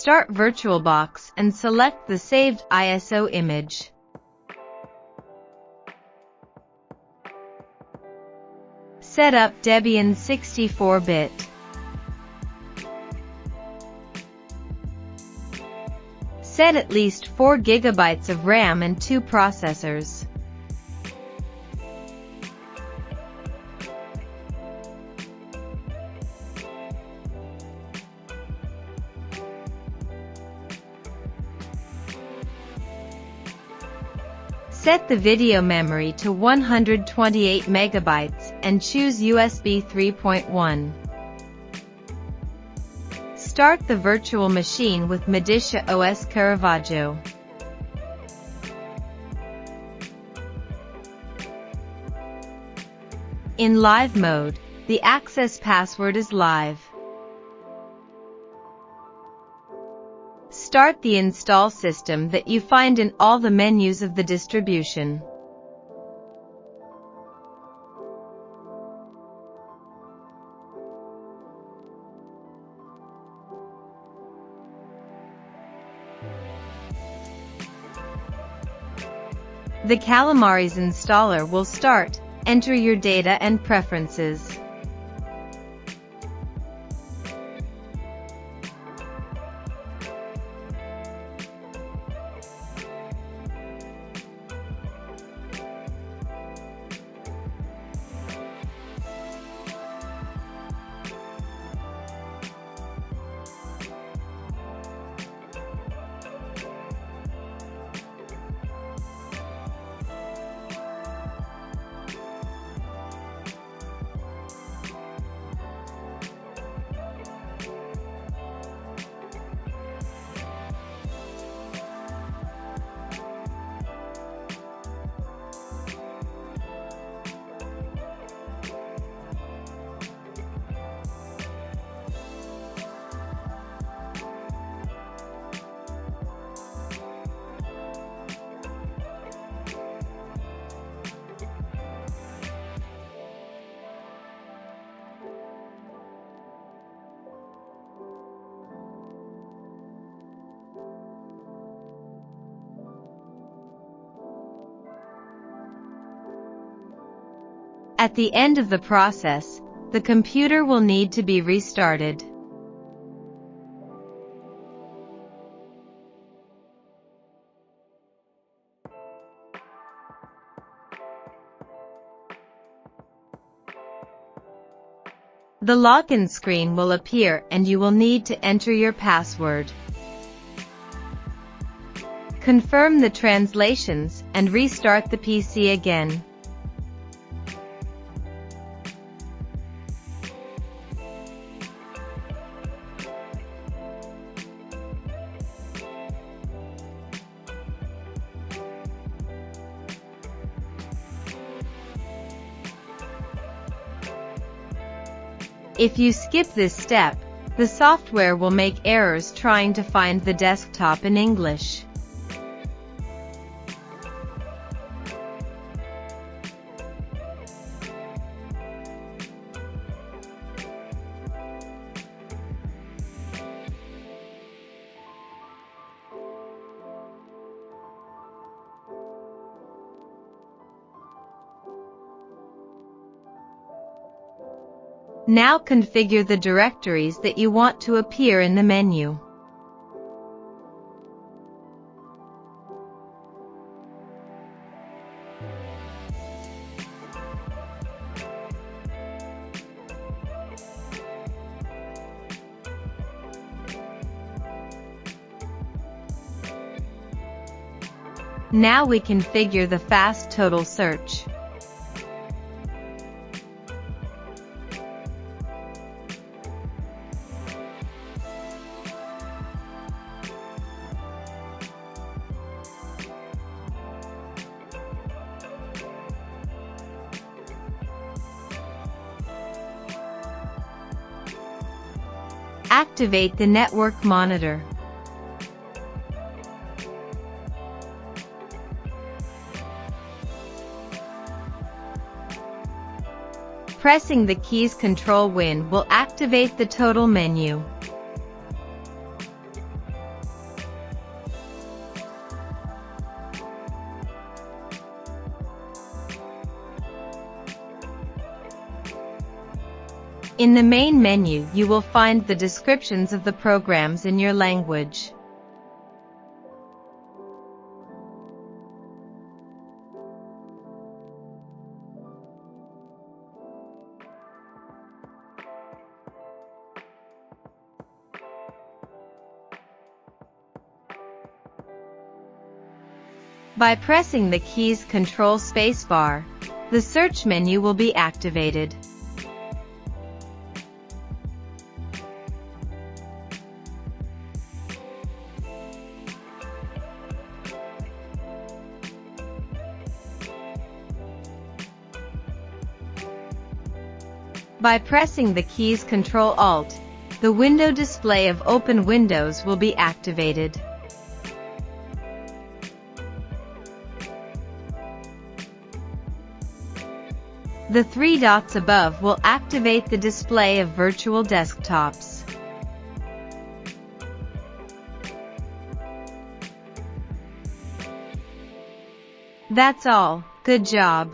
Start VirtualBox and select the saved ISO image. Set up Debian 64-bit. Set at least 4 GB of RAM and 2 processors. Set the video memory to 128 MB and choose USB 3.1. Start the virtual machine with MODICIA OS Caravaggio. In live mode, the access password is live. Start the install system that you find in all the menus of the distribution. The Calamares installer will start. Enter your data and preferences. At the end of the process, the computer will need to be restarted. The login screen will appear and you will need to enter your password. Confirm the translations and restart the PC again. If you skip this step, the software will make errors trying to find the desktop in English. Now configure the directories that you want to appear in the menu. Now we configure the fast total search. Activate the network monitor. Pressing the keys Ctrl-Win will activate the total menu. In the main menu, you will find the descriptions of the programs in your language. By pressing the keys Control Spacebar, the search menu will be activated. By pressing the keys Ctrl-Alt, the window display of open windows will be activated. The three dots above will activate the display of virtual desktops. That's all. Good job.